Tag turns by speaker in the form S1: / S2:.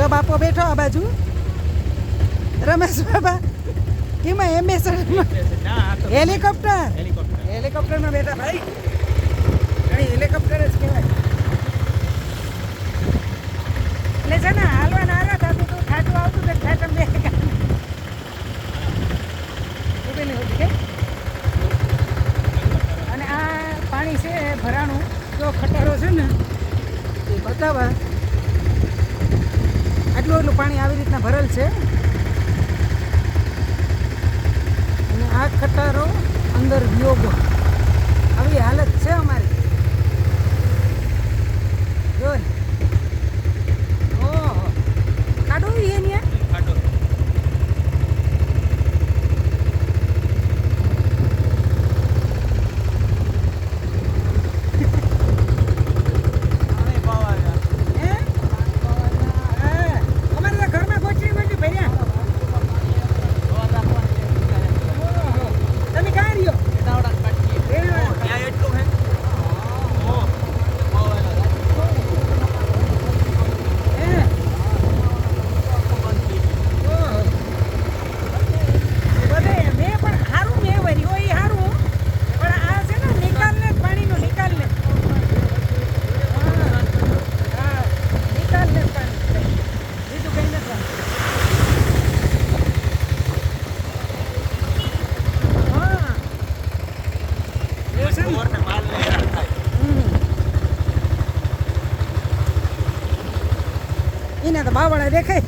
S1: જો બાપો બેઠો આ બાજુ રમેશ બાબા કેમાં એમએસ હેલિકોપ્ટર હેલિકોપ્ટરમાં બેઠા ભાઈ હેલિકોપ્ટર જ કહેવાય એટલે છે ને હાલવાના હારા થતું તું ઠાઠું આવતું તો ઠાઠમ બે ઉભેલી હોતી કે અને આ પાણી છે ભરાણું જો ખટારો છે ને એ બતાવવા આટલું પાણી આવી રીતના ભરેલ છે અને આ ખટારો અંદર યોગ આવી હાલત છે અમારી જો ને ઓહો ખાડો એ ને ખાડો એને તો બાવળા દેખાય